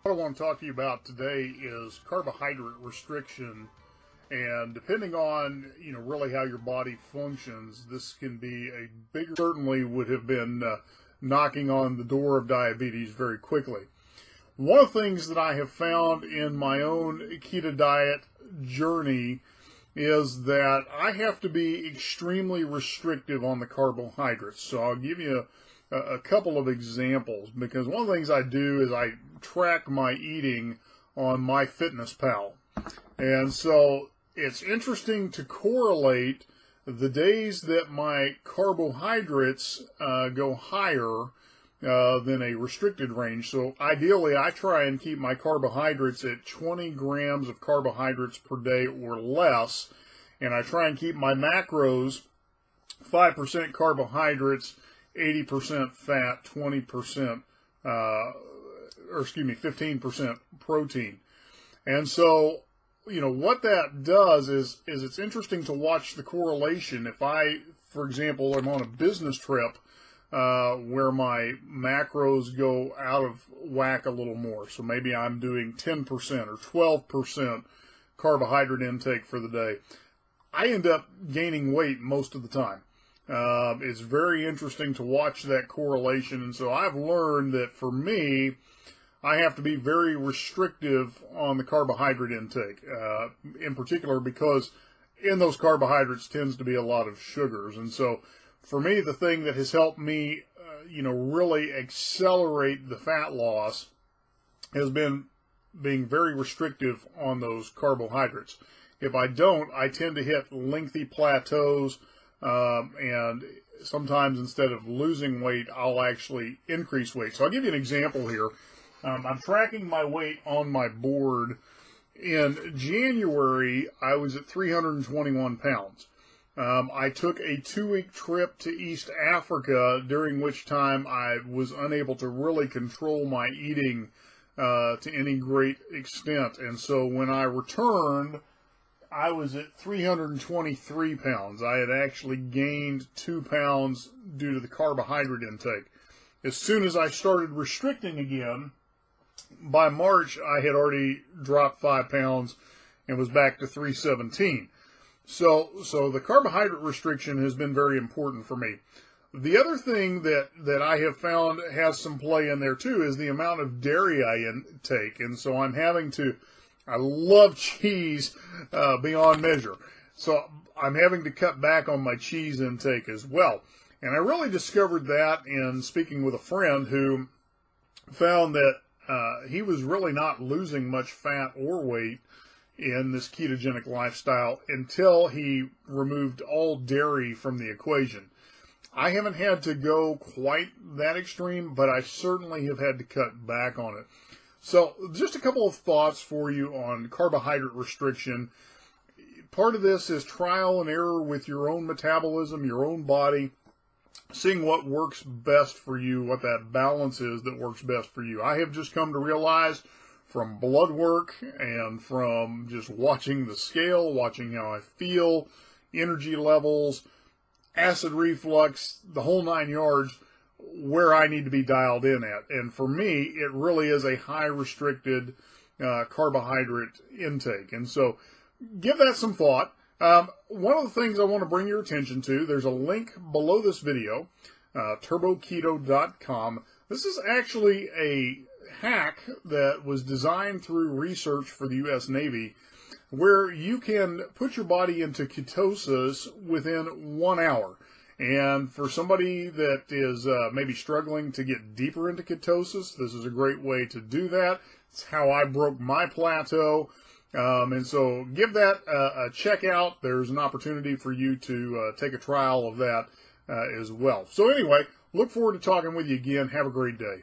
What I want to talk to you about today is carbohydrate restriction, and depending on really how your body functions, this can be a bigger, certainly would have been knocking on the door of diabetes very quickly. One of the things that I have found in my own keto diet journey is that I have to be extremely restrictive on the carbohydrates. So I'll give you a couple of examples, because one of the things I do is I track my eating on MyFitnessPal. And so it's interesting to correlate the days that my carbohydrates go higher than a restricted range. So ideally, I try and keep my carbohydrates at 20 grams of carbohydrates per day or less, and I try and keep my macros 5% carbohydrates, 80% fat, 20%, 15% protein. And so, what that does is it's interesting to watch the correlation. If I, for example, am on a business trip where my macros go out of whack a little more, so maybe I'm doing 10% or 12% carbohydrate intake for the day, I end up gaining weight most of the time. It's very interesting to watch that correlation, and so I've learned that for me, I have to be very restrictive on the carbohydrate intake, in particular because in those carbohydrates tends to be a lot of sugars. And so for me, the thing that has helped me, really accelerate the fat loss has been being very restrictive on those carbohydrates. If I don't, I tend to hit lengthy plateaus, and sometimes instead of losing weight, I'll actually increase weight. So I'll give you an example here. I'm tracking my weight on my board. In January, I was at 321 pounds. I took a 2-week trip to East Africa, during which time I was unable to really control my eating to any great extent. And so when I returned, I was at 323 pounds. I had actually gained 2 pounds due to the carbohydrate intake. As soon as I started restricting again, by March, I had already dropped 5 pounds and was back to 317. So the carbohydrate restriction has been very important for me. The other thing that I have found has some play in there too is the amount of dairy I intake. And so I love cheese beyond measure. So I'm having to cut back on my cheese intake as well. And I really discovered that in speaking with a friend who found that he was really not losing much fat or weight in this ketogenic lifestyle until he removed all dairy from the equation. I haven't had to go quite that extreme, but I certainly have had to cut back on it. So just a couple of thoughts for you on carbohydrate restriction. Part of this is trial and error with your own metabolism, your own body, seeing what works best for you, what that balance is that works best for you. I have just come to realize from blood work and from just watching the scale, watching how I feel, energy levels, acid reflux, the whole 9 yards, where I need to be dialed in at. And for me, it really is a high restricted carbohydrate intake. And so give that some thought. One of the things I want to bring your attention to, there's a link below this video, turboketo.com. This is actually a hack that was designed through research for the U.S. Navy, where you can put your body into ketosis within 1 hour. And for somebody that is maybe struggling to get deeper into ketosis, this is a great way to do that. It's how I broke my plateau. And so give that a check out. There's an opportunity for you to take a trial of that as well. So anyway, look forward to talking with you again. Have a great day.